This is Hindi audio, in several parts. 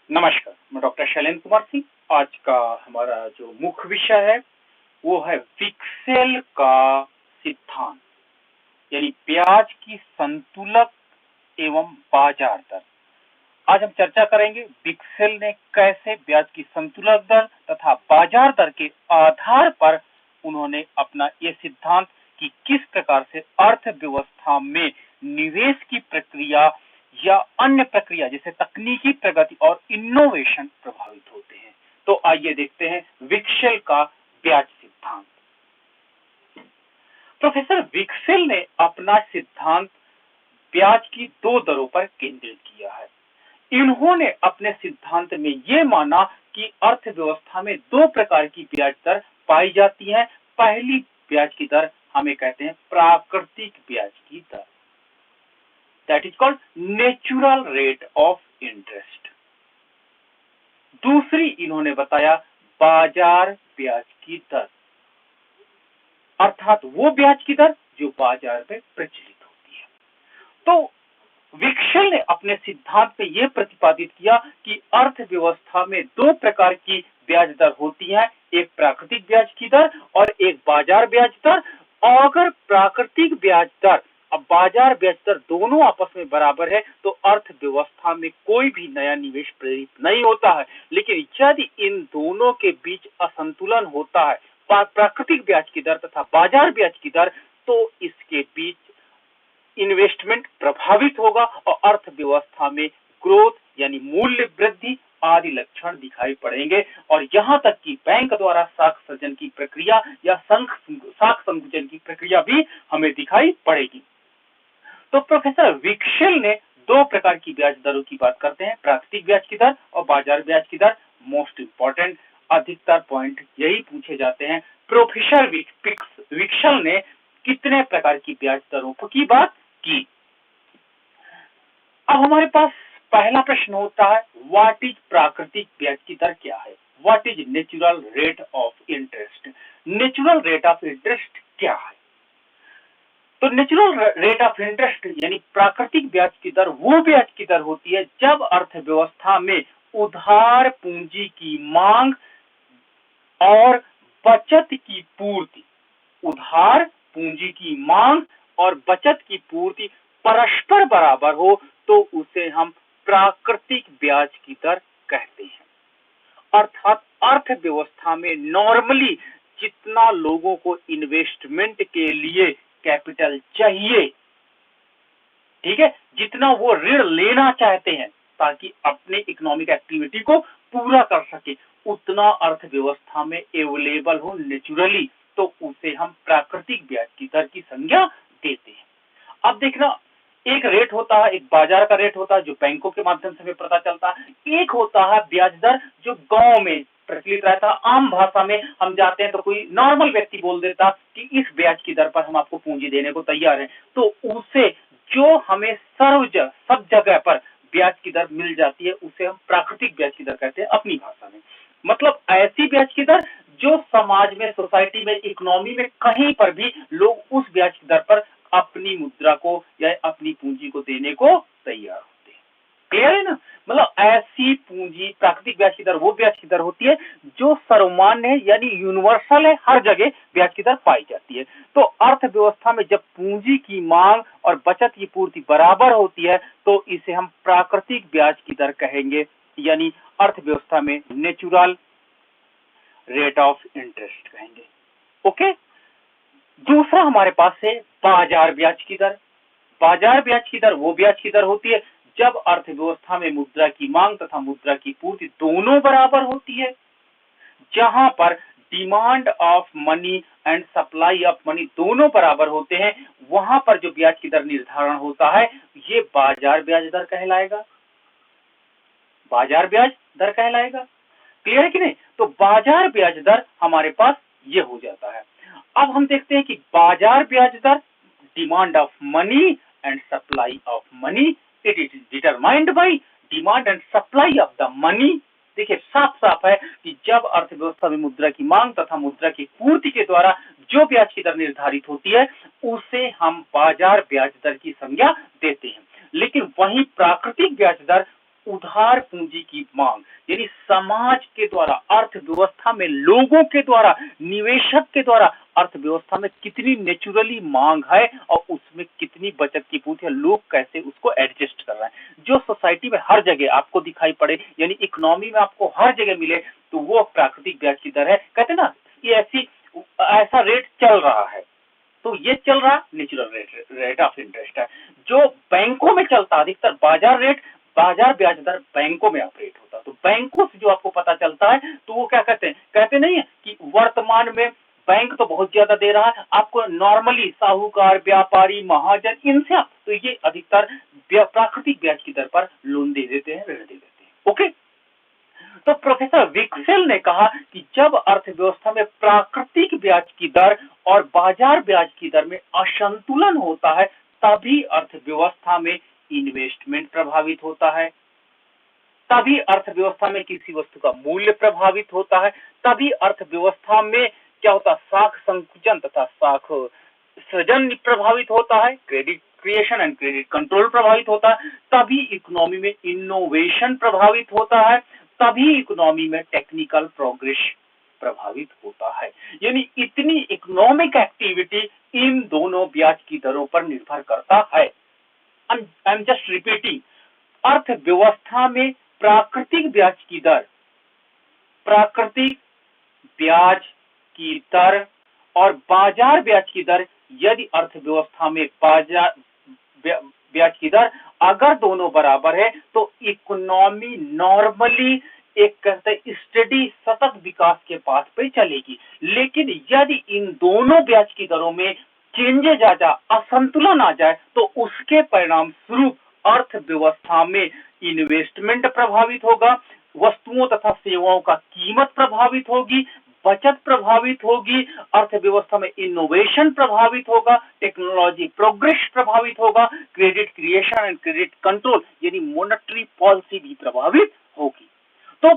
नमस्कार, मैं डॉक्टर शैलेंद्र कुमार सिंह। आज का हमारा जो मुख्य विषय है वो है विक्सेल का सिद्धांत, यानी ब्याज की संतुलक एवं बाजार दर। आज हम चर्चा करेंगे विक्सेल ने कैसे ब्याज की संतुलक दर तथा बाजार दर के आधार पर उन्होंने अपना ये सिद्धांत कि किस प्रकार से अर्थव्यवस्था में निवेश की प्रक्रिया या अन्य प्रक्रिया जैसे तकनीकी प्रगति और इनोवेशन प्रभावित होते हैं। तो आइए देखते हैं विक्सेल का ब्याज सिद्धांत। प्रोफेसर विक्सेल ने अपना सिद्धांत ब्याज की दो दरों पर केंद्रित किया है। इन्होंने अपने सिद्धांत में ये माना कि अर्थव्यवस्था में दो प्रकार की ब्याज दर पाई जाती है। पहली ब्याज की दर हमें कहते हैं प्राकृतिक ब्याज की दर, that is called natural rate of interest. दूसरी इन्होंने बताया बाजार ब्याज की दर, अर्थात वो ब्याज की दर जो बाजार में प्रचलित होती है। तो विक्सेल ने अपने सिद्धांत में यह प्रतिपादित किया कि अर्थव्यवस्था में दो प्रकार की ब्याज दर होती है, एक प्राकृतिक ब्याज की दर और एक बाजार ब्याज दर। अगर प्राकृतिक ब्याज दर और बाजार ब्याज दर दोनों आपस में बराबर है तो अर्थव्यवस्था में कोई भी नया निवेश प्रेरित नहीं होता है। लेकिन यदि इन दोनों के बीच असंतुलन होता है, प्राकृतिक ब्याज की दर तथा बाजार ब्याज की दर, तो इसके बीच इन्वेस्टमेंट प्रभावित होगा और अर्थव्यवस्था में ग्रोथ यानी मूल्य वृद्धि आदि लक्षण दिखाई पड़ेंगे और यहां तक कि बैंक द्वारा साख सृजन की प्रक्रिया या साख संकुचन की प्रक्रिया भी हमें दिखाई पड़ेगी। तो प्रोफेसर विक्सेल ने दो प्रकार की ब्याज दरों की बात करते हैं, प्राकृतिक ब्याज की दर और बाजार ब्याज की दर। मोस्ट इंपॉर्टेंट अधिकतर पॉइंट यही पूछे जाते हैं। प्रोफेसर विक्सेल ने कितने प्रकार की ब्याज दरों की बात की। अब हमारे पास पहला प्रश्न होता है, व्हाट इज प्राकृतिक ब्याज की दर क्या है? What is natural rate of interest? Natural rate of interest क्या है? तो नेचुरल रेट ऑफ इंटरेस्ट यानी प्राकृतिक ब्याज की दर वो ब्याज की दर होती है जब अर्थव्यवस्था में उधार पूंजी की मांग और बचत की पूर्ति, उधार पूंजी की मांग और बचत की पूर्ति परस्पर बराबर हो तो उसे हम प्राकृतिक ब्याज की दर कहते हैं। अर्थात अर्थव्यवस्था में नॉर्मली जितना लोगों को इन्वेस्टमेंट के लिए कैपिटल चाहिए, ठीक है, जितना वो ऋण लेना चाहते हैं ताकि अपने इकोनॉमिक एक्टिविटी को पूरा कर सके, उतना अर्थव्यवस्था में अवेलेबल हो नेचुरली, तो उसे हम प्राकृतिक ब्याज की दर की संज्ञा देते हैं। अब देखना, एक रेट होता है, एक बाजार का रेट होता है जो बैंकों के माध्यम से हमें पता चलता है। एक होता है ब्याज दर जो गांव में प्रचलित रहता है। आम भाषा में हम जाते हैं तो कोई नॉर्मल व्यक्ति बोल देता कि इस ब्याज की दर पर हम आपको पूंजी देने को तैयार हैं, तो उसे जो हमें सब जगह पर ब्याज की दर मिल जाती है उसे हम प्राकृतिक ब्याज की दर कहते हैं अपनी भाषा में। मतलब ऐसी ब्याज की दर जो समाज में, सोसाइटी में, इकोनॉमी में कहीं पर भी लोग उस ब्याज की दर पर अपनी मुद्रा को या अपनी पूंजी को देने को तैयार होते हैं। क्लियर है ना? मतलब ऐसी पूंजी, प्राकृतिक ब्याज की दर वो ब्याज की दर होती है जो सर्वमान्य है यानी यूनिवर्सल है, हर जगह ब्याज की दर पाई जाती है। तो अर्थव्यवस्था में जब पूंजी की मांग और बचत की पूर्ति बराबर होती है तो इसे हम प्राकृतिक ब्याज की दर कहेंगे, यानी अर्थव्यवस्था में नेचुरल रेट ऑफ इंटरेस्ट कहेंगे। ओके, दूसरा हमारे पास है बाजार ब्याज की दर। बाजार ब्याज की दर वो ब्याज की दर होती है जब अर्थव्यवस्था में मुद्रा की मांग तथा मुद्रा की पूर्ति दोनों बराबर होती है, जहां पर demand of money and supply of money दोनों बराबर होते हैं, वहां पर जो ब्याज की दर निर्धारण होता है ये बाजार ब्याज दर कहलाएगा। बाजार ब्याज दर कहलाएगा। क्लियर है कि नहीं? तो बाजार ब्याज दर हमारे पास ये हो जाता है। अब हम देखते हैं कि बाजार ब्याज दर, demand of money and supply of money, it is determined by demand and supply of the money. देखिए साफ साफ है कि जब अर्थव्यवस्था में मुद्रा की मांग तथा मुद्रा की पूर्ति के द्वारा जो ब्याज की दर निर्धारित होती है उसे हम बाजार ब्याज दर की संज्ञा देते हैं। लेकिन वही प्राकृतिक ब्याज दर उधार पूंजी की मांग, यानी समाज के द्वारा, अर्थव्यवस्था में लोगों के द्वारा, निवेशक के द्वारा अर्थव्यवस्था में कितनी नेचुरली मांग है और उसमें कितनी बचत की पूर्ति है, लोग कैसे उसको एडजस्ट कर रहे हैं। जो सोसाइटी में हर जगह आपको दिखाई पड़े, यानी इकोनॉमी में आपको हर जगह मिले, तो वो प्राकृतिक ब्याज की दर है। कहते हैं ना, ये ऐसा रेट चल रहा है, तो ये चल रहा नेचुरल रेट ऑफ इंटरेस्ट है। जो बैंकों में चलता अधिकतर बाजार ब्याज दर बैंकों में ऑपरेट होता है। तो बैंकों से जो आपको पता चलता है, तो वो क्या कहते हैं, कहते नहीं है कि वर्तमान में बैंक तो बहुत ज्यादा दे रहा है आपको, नॉर्मली साहूकार, व्यापारी, महाजन, इनसे आप तो ये अधिकतर प्राकृतिक ब्याज की दर पर लोन दे देते हैं, ऋण दे देते हैं। ओके, तो प्रोफेसर विक्सेल ने कहा कि जब अर्थव्यवस्था में प्राकृतिक ब्याज की दर और बाजार ब्याज की दर में असंतुलन होता है, तभी अर्थव्यवस्था में इन्वेस्टमेंट प्रभावित होता है, तभी अर्थव्यवस्था में किसी वस्तु का मूल्य प्रभावित होता है, तभी अर्थव्यवस्था में क्या होता है, साख संकुचन तथा साख सृजन प्रभावित होता है, credit creation and credit control प्रभावित होता है, तभी इकोनॉमी में इनोवेशन प्रभावित होता है, तभी इकोनॉमी में टेक्निकल प्रोग्रेस प्रभावित होता है। यानी इतनी इकोनॉमिक एक्टिविटी इन दोनों ब्याज की दरों पर निर्भर करता है। आई एम जस्ट रिपीटिंग, अर्थव्यवस्था में प्राकृतिक ब्याज की दर, प्राकृतिक ब्याज की दर और बाजार ब्याज की दर, यदि अर्थव्यवस्था में बाजार ब्याज की दर अगर दोनों बराबर है, तो इकोनॉमी नॉर्मली एक कहते स्टडी सतत विकास के पाथ पे चलेगी। लेकिन यदि इन दोनों ब्याज की दरों में चेंजेज आ जाए, असंतुलन आ जाए, तो उसके परिणाम स्वरूप अर्थव्यवस्था में इन्वेस्टमेंट प्रभावित होगा, वस्तुओं तथा सेवाओं का कीमत प्रभावित होगी, बचत प्रभावित होगी, अर्थव्यवस्था में इनोवेशन प्रभावित होगा, टेक्नोलॉजी प्रोग्रेस प्रभावित होगा, credit creation and credit control यानी मॉनेटरी पॉलिसी भी प्रभावित होगी। तो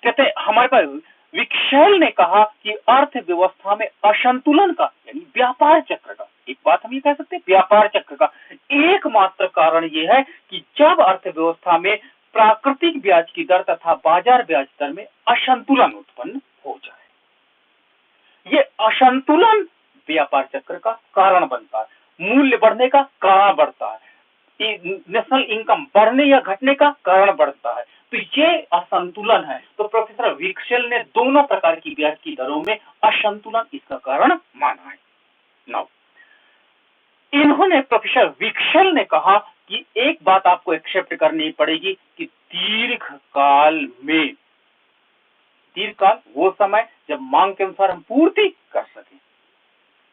कहते हमारे पास विक्सेल ने कहा कि अर्थव्यवस्था में असंतुलन का, यानी व्यापार चक्र का, एक बात हम ये कह सकते हैं व्यापार चक्र का एकमात्र कारण ये है कि जब अर्थव्यवस्था में प्राकृतिक ब्याज की दर तथा बाजार ब्याज दर में असंतुलन उत्पन्न हो जाए। ये असंतुलन व्यापार चक्र का कारण बनता है, मूल्य बढ़ने का कारण बढ़ता है, नेशनल इनकम बढ़ने या घटने का कारण बढ़ता है। तो ये असंतुलन है। तो प्रोफेसर विक्सेल ने दोनों प्रकार की ब्याज की दरों में असंतुलन इसका कारण माना है। नाउ इन्होंने, प्रोफेसर विक्सेल ने कहा कि एक बात आपको एक्सेप्ट करनी पड़ेगी कि दीर्घकाल वो समय जब मांग के अनुसार हम पूर्ति कर सके।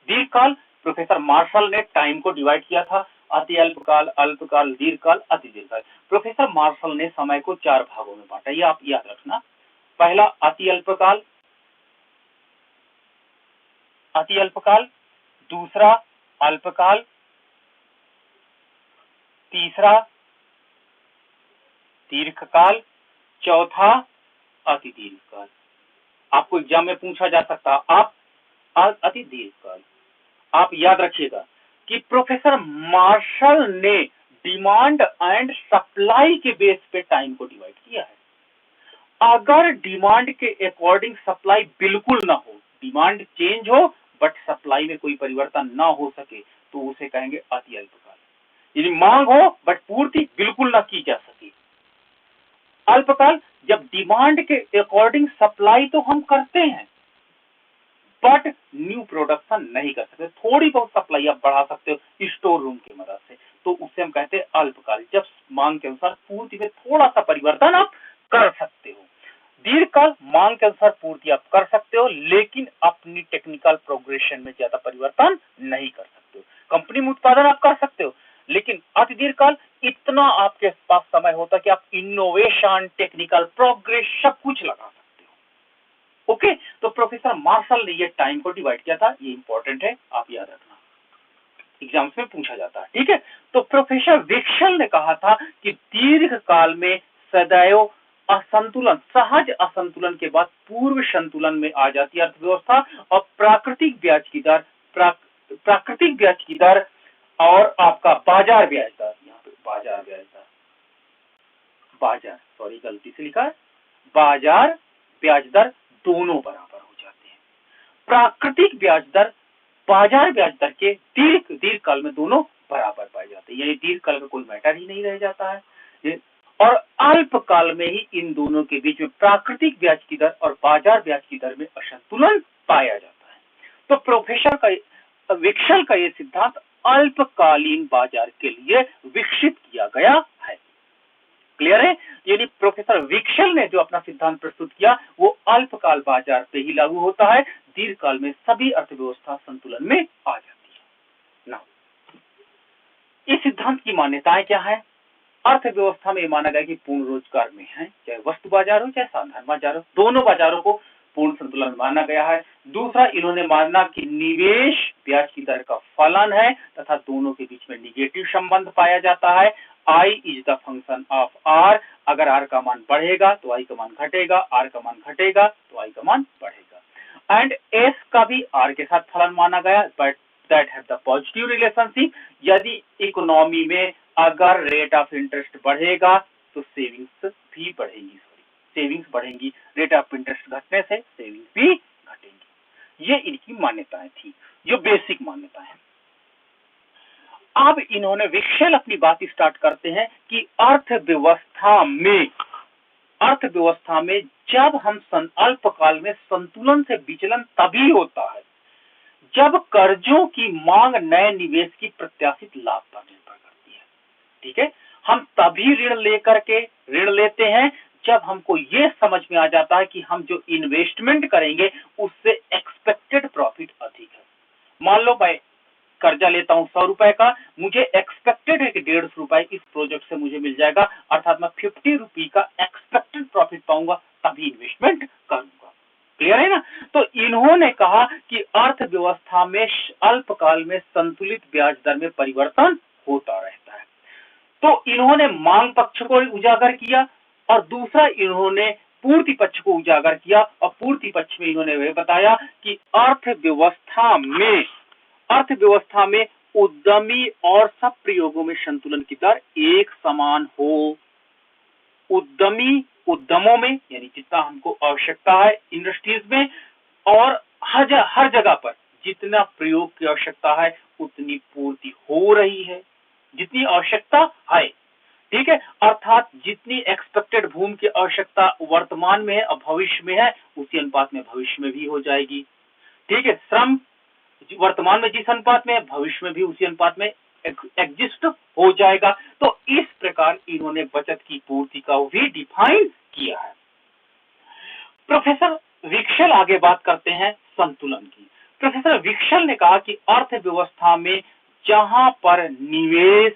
दीर्घकाल, प्रोफेसर मार्शल ने टाइम को डिवाइड किया था, अति अल्पकाल, अल्पकाल, दीर्घकाल, अति दीर्घकाल। प्रोफेसर मार्शल ने समय को 4 भागों में बांटा, ये आप याद रखना। पहला अति अल्पकाल, दूसरा अल्पकाल, तीसरा दीर्घकाल, चौथा अति दीर्घकाल। आपको एग्जाम में पूछा जा सकता, आप अति दीर्घकाल, आप याद रखिएगा कि प्रोफेसर मार्शल ने डिमांड एंड सप्लाई के बेस पे टाइम को डिवाइड किया है। अगर डिमांड के अकॉर्डिंग सप्लाई बिल्कुल ना हो, डिमांड चेंज हो बट सप्लाई में कोई परिवर्तन ना हो सके, तो उसे कहेंगे अति अल्पकाल। यदि मांग हो बट पूर्ति बिल्कुल ना की जा सके। अल्पकाल, जब डिमांड के अकॉर्डिंग सप्लाई तो हम करते हैं बट न्यू प्रोडक्शन नहीं कर सकते, थोड़ी बहुत सप्लाई आप बढ़ा सकते हो स्टोर रूम की मदद से, तो उससे हम कहते हैं अल्पकाल, जब मांग के अनुसार पूर्ति में थोड़ा सा परिवर्तन आप कर सकते हो। दीर्घकाल, मांग के अनुसार पूर्ति आप कर सकते हो लेकिन अपनी टेक्निकल प्रोग्रेशन में ज्यादा परिवर्तन नहीं कर सकते हो। कंपनी में उत्पादन आप कर सकते हो लेकिन अति दीर्घकाल इतना आपके पास समय होता है कि आप इनोवेशन, टेक्निकल प्रोग्रेस सब कुछ लगा सकते हो। ओके, तो प्रोफेसर मार्शल ने ये टाइम को डिवाइड किया था, ये इंपॉर्टेंट है, आप याद रखना, एग्जाम्स में पूछा जाता है। ठीक है, तो प्रोफेसर विक्सेल ने कहा था कि दीर्घकाल में सदैव असंतुलन, सहज असंतुलन के बाद पूर्व संतुलन में आ जाती है अर्थव्यवस्था और प्राकृतिक ब्याज की दर और आपका बाजार ब्याज दर, यहाँ पे बाजार ब्याज दर, बाजार, सॉरी गलती से लिखा है, बाजार ब्याज दर दोनों बराबर हो जाते हैं। प्राकृतिक ब्याज दर बाजार ब्याज दर के दीर्घ काल में दोनों बराबर पाए जाते हैं, यानी दीर्घ काल में कोई मैटर ही नहीं रह जाता है। और अल्पकाल में ही इन दोनों के बीच में प्राकृतिक ब्याज की दर और बाजार ब्याज की दर में असंतुलन पाया जाता है। तो प्रोफेसर विक्सल का यह सिद्धांत अल्पकालीन बाजार के लिए विकसित किया गया है। क्लियर है? यानी प्रोफेसर विक्सल ने जो अपना सिद्धांत प्रस्तुत किया वो अल्पकाल बाजार पे ही लागू होता है, दीर्घकाल में सभी अर्थव्यवस्था संतुलन में आ जाती है। ना इस सिद्धांत की मान्यताएं क्या है? अर्थव्यवस्था में माना गया कि पूर्ण रोजगार में है, चाहे वस्तु बाजार हो चाहे साधारण बाजार हो, दोनों बाजारों को पूर्ण संतुलन माना गया है। दूसरा, इन्होंने माना कि निवेश ब्याज की दर का फलन है तथा दोनों के बीच में निगेटिव संबंध पाया जाता है। I is the function of R, अगर R का मान बढ़ेगा तो I का मान घटेगा, R का मान घटेगा तो I का मान बढ़ेगा। एंड S का भी R के साथ फलन माना गया, but that have the positive relationship. यदि इकोनॉमी में अगर रेट ऑफ इंटरेस्ट बढ़ेगा तो सेविंग्स भी बढ़ेगी, सेविंग्स बढ़ेंगी, रेट ऑफ इंटरेस्ट घटने से सेविंग्स भी घटेंगी। ये इनकी मान्यताएं थी, जो बेसिक मान्यता है। अब इन्होंने विक्सल अपनी बात स्टार्ट करते हैं कि अर्थव्यवस्था में जब हम अल्पकाल में संतुलन से विचलन तभी होता है जब कर्जों की मांग नए निवेश की प्रत्याशित लाभ पर निर्भर करती है। ठीक है, हम तभी ऋण लेते हैं जब हमको ये समझ में आ जाता है कि हम जो इन्वेस्टमेंट करेंगे उससे एक्सपेक्टेड प्रॉफिट अधिक है। मान लो मैं कर्जा लेता हूं 100 रुपए का, मुझे एक्सपेक्टेड है कि 150 रुपए इस प्रोजेक्ट से मुझे मिल जाएगा, अर्थात मैं 50 रुपए का एक्सपेक्टेड प्रॉफिट पाऊंगा, तभी इन्वेस्टमेंट करूंगा। क्लियर है ना? तो इन्होंने कहा कि अर्थव्यवस्था में अल्पकाल में संतुलित ब्याज दर में परिवर्तन होता रहता है। तो इन्होंने मांग पक्ष को उजागर किया और दूसरा इन्होंने पूर्ति पक्ष को उजागर किया, और पूर्ति पक्ष में इन्होंने यह बताया कि अर्थव्यवस्था में उद्यमी और सब प्रयोगों में संतुलन की दर एक समान हो। उद्यमों में यानी जितना हमको आवश्यकता है इंडस्ट्रीज में, और हर जगह पर जितना प्रयोग की आवश्यकता है उतनी पूर्ति हो रही है, जितनी आवश्यकता है। ठीक है, अर्थात जितनी एक्सपेक्टेड भूमि की आवश्यकता वर्तमान में है और भविष्य में है, उसी अनुपात में भविष्य में भी हो जाएगी। ठीक है, श्रम वर्तमान में जिस अनुपात में है भविष्य में भी उसी अनुपात में एग्जिस्ट हो जाएगा। तो इस प्रकार इन्होंने बचत की पूर्ति का भी डिफाइन किया है। प्रोफेसर विक्सल आगे बात करते हैं संतुलन की। प्रोफेसर विक्सल ने कहा कि अर्थव्यवस्था में जहां पर निवेश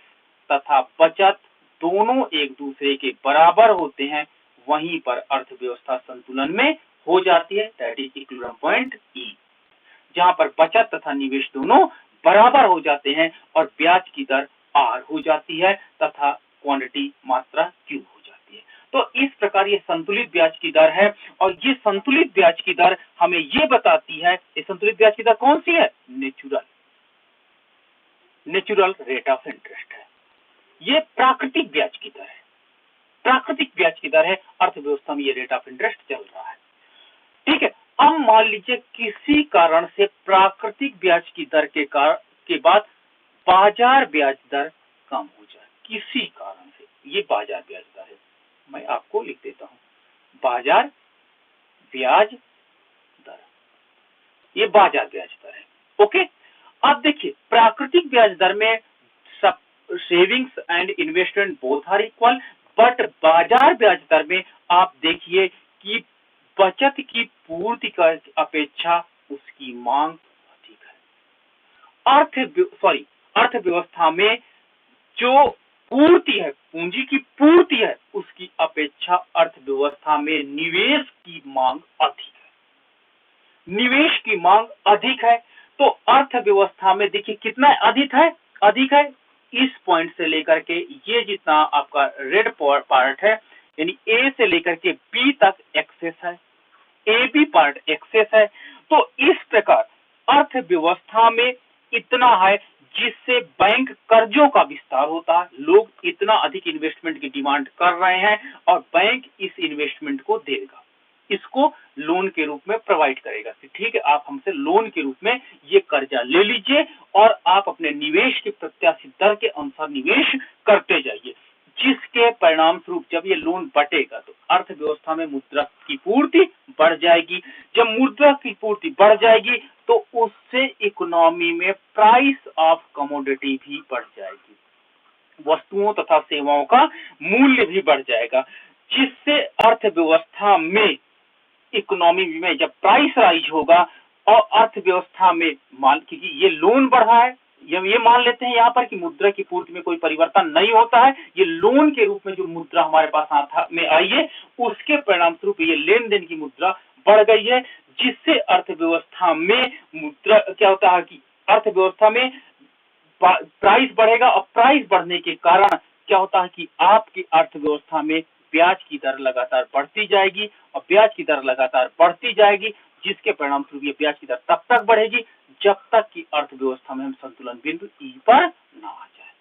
तथा बचत दोनों एक दूसरे के बराबर होते हैं वहीं पर अर्थव्यवस्था संतुलन में हो जाती है, दैट इज इक्विलिब्रियम पॉइंट ई। जहां पर बचत तथा निवेश दोनों बराबर हो जाते हैं और ब्याज की दर आर हो जाती है तथा क्वांटिटी मात्रा क्यू हो जाती है। तो इस प्रकार ये संतुलित ब्याज की दर है, और ये संतुलित ब्याज की दर हमें ये बताती है, ये संतुलित ब्याज की दर कौन सी है? नेचुरल रेट ऑफ इंटरेस्ट है। ये प्राकृतिक ब्याज की दर है, प्राकृतिक ब्याज की दर है, अर्थव्यवस्था में ये रेट ऑफ इंटरेस्ट चल रहा है। ठीक है, अब मान लीजिए किसी कारण से प्राकृतिक ब्याज की दर के बाद बाजार ब्याज दर कम हो जाए, किसी कारण से, ये बाजार ब्याज दर है। मैं आपको लिख देता हूं, बाजार ब्याज दर, ये बाजार ब्याज दर है। ओके, अब देखिए प्राकृतिक ब्याज दर में सब savings and investment both are equal, but बाजार ब्याज दर में आप देखिए कि बचत की पूर्ति की अपेक्षा उसकी मांग अधिक है। अर्थव्यवस्था में जो पूर्ति है, पूंजी की पूर्ति है, उसकी अपेक्षा अर्थव्यवस्था में निवेश की मांग अधिक है। निवेश की मांग अधिक है, तो अर्थव्यवस्था में देखिए कितना अधिक है इस पॉइंट से लेकर के ये जितना आपका रेड पार्ट है, यानी ए से लेकर के बी तक एक्सेस है, ए बी पार्ट एक्सेस है। तो इस प्रकार अर्थव्यवस्था में इतना है जिससे बैंक कर्जों का विस्तार होता है। लोग इतना अधिक इन्वेस्टमेंट की डिमांड कर रहे हैं और बैंक इस इन्वेस्टमेंट को देगा, इसको लोन के रूप में प्रोवाइड करेगा। ठीक है, आप हमसे लोन के रूप में ये कर्जा ले लीजिए और आप अपने निवेश की प्रत्याशित दर के अनुसार निवेश करते जाइए, जिसके परिणाम स्वरूप जब ये लोन बटेगा तो अर्थव्यवस्था में मुद्रा की पूर्ति बढ़ जाएगी। जब मुद्रा की पूर्ति बढ़ जाएगी तो उससे इकोनॉमी में प्राइस ऑफ कमोडिटी भी बढ़ जाएगी, वस्तुओं तथा सेवाओं का मूल्य भी बढ़ जाएगा, जिससे अर्थव्यवस्था में इकोनॉमी में जब प्राइस राइज होगा और अर्थव्यवस्था में मान क्योंकि ये लोन बढ़ा है, ये मान लेते हैं यहाँ पर कि मुद्रा की पूर्ति में कोई परिवर्तन नहीं होता है, ये लोन के रूप में जो मुद्रा हमारे पास में आई है उसके परिणाम स्वरूप ये लेन देन की मुद्रा बढ़ गई है, जिससे अर्थव्यवस्था में मुद्रा क्या होता है कि अर्थव्यवस्था में प्राइस बढ़ेगा और प्राइस बढ़ने के कारण क्या होता है कि आपकी अर्थव्यवस्था में ब्याज की दर लगातार बढ़ती जाएगी और ब्याज की दर लगातार बढ़ती जाएगी, जिसके परिणाम स्वरूप ये ब्याज की दर तब तक बढ़ेगी जब तक कि अर्थव्यवस्था में हम संतुलन बिंदु ई पर ना आ जाए,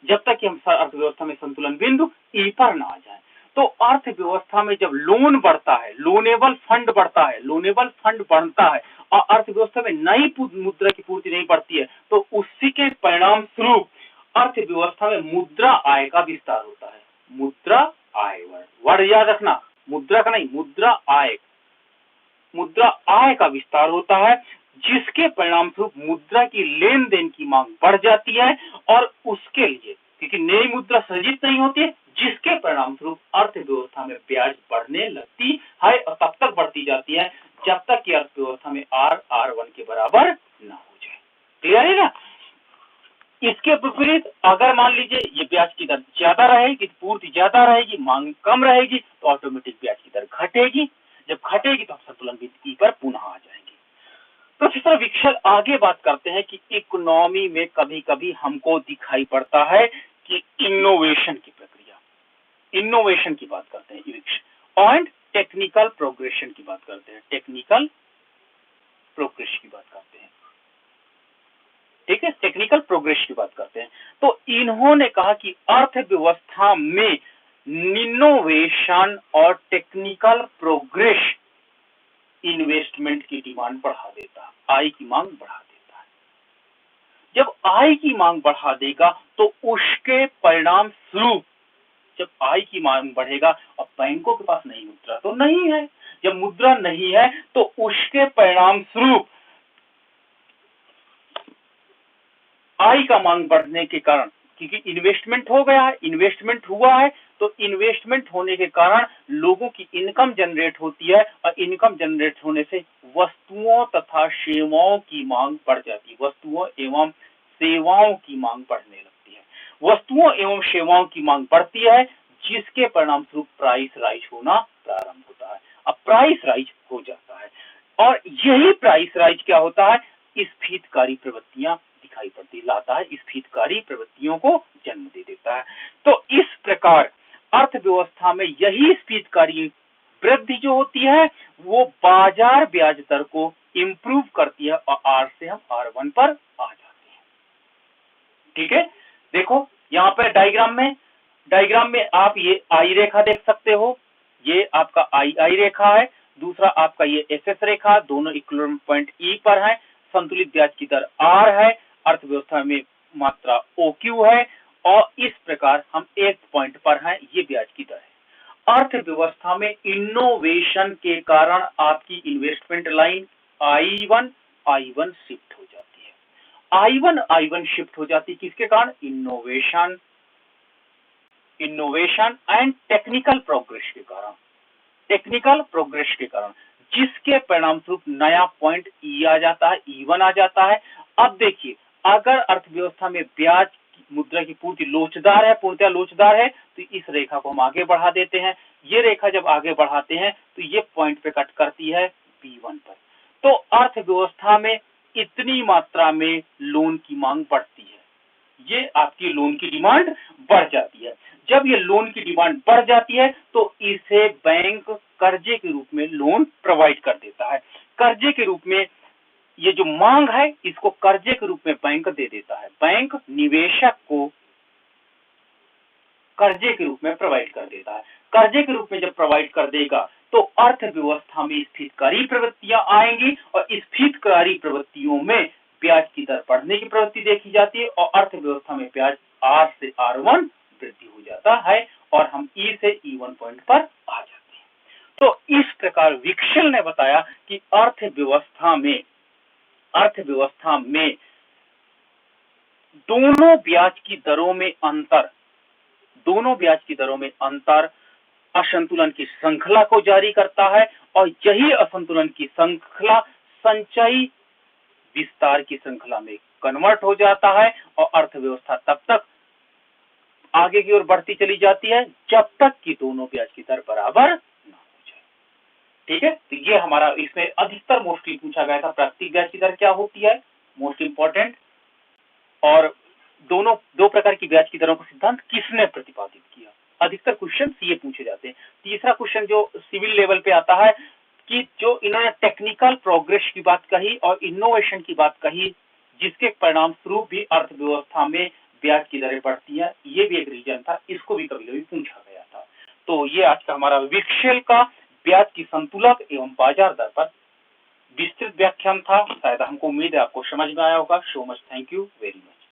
जब तक कि हम अर्थव्यवस्था में संतुलन बिंदु ई पर ना आ जाए। तो अर्थव्यवस्था में जब लोन बढ़ता है, लोनेबल फंड बढ़ता है, लोनेबल फंड बढ़ता है और अर्थव्यवस्था में नई मुद्रा की पूर्ति नहीं बढ़ती है तो उसी के परिणाम स्वरूप अर्थव्यवस्था में मुद्रा आय का विस्तार होता है। मुद्रा आय वर्ड याद रखना, मुद्रा का नहीं, मुद्रा आय का विस्तार होता है, जिसके परिणाम स्वरूप मुद्रा की लेन देन की मांग बढ़ जाती है और उसके लिए क्योंकि नई मुद्रा सृजित नहीं होती है, जिसके परिणाम स्वरूप अर्थव्यवस्था में ब्याज बढ़ने लगती है और तब तक बढ़ती जाती है जब तक कि अर्थव्यवस्था में R1 के बराबर ना हो जाए। क्लियर है ना? इसके विपरीत अगर मान लीजिए ये ब्याज की दर ज्यादा रहेगी, पूर्ति ज्यादा रहेगी, मांग कम रहेगी तो ऑटोमेटिक ब्याज की दर घटेगी, जब घटेगी तो संतुलन बिंदु पर पुनः आ जाएंगे। प्रोफेसर विक्शल आगे बात करते हैं कि इकोनॉमी में कभी कभी हमको दिखाई पड़ता है कि इनोवेशन की प्रक्रिया, इनोवेशन की बात करते हैं और टेक्निकल प्रोग्रेशन की बात करते हैं, टेक्निकल प्रोग्रेस की बात करते हैं, ठीक है, टेक्निकल प्रोग्रेस की बात करते हैं। तो इन्होंने कहा कि अर्थव्यवस्था में इनोवेशन और टेक्निकल प्रोग्रेस इन्वेस्टमेंट की डिमांड बढ़ा देता है, आय की मांग बढ़ा देता है। जब आय की मांग बढ़ा देगा तो उसके परिणाम स्वरूप जब आय की मांग बढ़ेगा और बैंकों के पास नई मुद्रा तो नहीं है, जब मुद्रा नहीं है तो उसके परिणाम स्वरूप आय का मांग बढ़ने के कारण क्योंकि इन्वेस्टमेंट हो गया है, इन्वेस्टमेंट हुआ है तो इन्वेस्टमेंट होने के कारण लोगों की इनकम जनरेट होती है और इनकम जनरेट होने से वस्तुओं तथा सेवाओं की मांग बढ़ जाती है, वस्तुओं एवं सेवाओं की मांग बढ़ने लगती है, वस्तुओं एवं सेवाओं की मांग बढ़ती है, जिसके परिणाम स्वरूप प्राइस राइज होना प्रारंभ होता है। अब प्राइस राइज हो जाता है और यही प्राइस राइज क्या होता है, स्फीतकारी प्रवृत्तियां दिखाई पड़ती लाता है, स्फीतकारी प्रवृत्तियों को जन्म दे देता है। तो इस प्रकार अर्थव्यवस्था में यही स्फीतकारी वृद्धि जो होती है वो बाजार ब्याज दर को इंप्रूव करती है और R से हम R1 पर आ जाते हैं। ठीक है, देखो यहाँ पे डायग्राम में आप ये आई रेखा देख सकते हो, ये आपका आई रेखा है, दूसरा आपका ये SS रेखा, दोनों इक्विलिब्रियम पॉइंट E पर है, संतुलित ब्याज की दर R है, अर्थव्यवस्था में मात्रा OQ है और इस प्रकार हम एक पॉइंट पर हैं, ये ब्याज की दर है। अर्थव्यवस्था में इनोवेशन के कारण आपकी इन्वेस्टमेंट लाइन I1 शिफ्ट हो जाती है, I1 शिफ्ट हो जाती है किसके कारण, इनोवेशन एंड टेक्निकल प्रोग्रेस के कारण, टेक्निकल प्रोग्रेस के कारण, जिसके परिणाम स्वरूप नया पॉइंट E आ जाता है, E1 आ जाता है। अब देखिए अगर अर्थव्यवस्था में ब्याज मुद्रा की पूर्ति लोचदार है, पूर्णतः लोचदार है तो इस रेखा को हम आगे बढ़ा देते हैं, ये रेखा जब आगे बढ़ाते हैं तो ये पॉइंट पे कट करती है B1 पर, तो अर्थव्यवस्था में इतनी मात्रा में लोन की मांग बढ़ती है, ये आपकी लोन की डिमांड बढ़ जाती है। जब ये लोन की डिमांड बढ़ जाती है तो इसे बैंक कर्जे के रूप में लोन प्रोवाइड कर देता है, कर्जे के रूप में ये जो मांग है इसको कर्जे के रूप में बैंक दे देता है। बैंक निवेशक को कर्जे के रूप में प्रोवाइड कर देता है। कर्जे के रूप में जब प्रोवाइड कर देगा तो अर्थव्यवस्था में स्फीतकारी प्रवृत्तियां आएंगी और स्फीतकारी प्रवृत्तियों में ब्याज की दर बढ़ने की प्रवृत्ति देखी जाती है और अर्थव्यवस्था में ब्याज R से R1 वृद्धि हो जाता है और हम E से E1 पॉइंट पर आ जाते हैं। तो इस प्रकार विक्शल ने बताया कि अर्थव्यवस्था में दोनों ब्याज की दरों में अंतर असंतुलन की श्रृंखला को जारी करता है और यही असंतुलन की श्रृंखला संचयी विस्तार की श्रृंखला में कन्वर्ट हो जाता है और अर्थव्यवस्था तब तक आगे की ओर बढ़ती चली जाती है जब तक कि दोनों ब्याज की दर बराबर ना हो जाए। ठीक है, तो ये हमारा इसमें अधिकतर मोस्टली पूछा गया था प्राकृतिक ब्याज की दर क्या होती है, मोस्ट इंपॉर्टेंट, और दो प्रकार की ब्याज की दरों का सिद्धांत किसने प्रतिपादित किया। अधिकतर क्वेश्चन ये पूछे जाते हैं। तीसरा क्वेश्चन जो सिविल लेवल पे आता है कि जो इन्होंने टेक्निकल प्रोग्रेस की बात कही और इनोवेशन की बात कही जिसके परिणाम स्वरूप भी अर्थव्यवस्था में ब्याज की दरें बढ़ती हैं, ये भी एक रीजन था, इसको भी कभी कभी पूछा गया था। तो ये आज का हमारा विक्शल का ब्याज की संतुलक एवं बाजार दर पर विस्तृत व्याख्यान था। शायद हमको उम्मीद है आपको समझ में आया होगा। So much, thank you very much.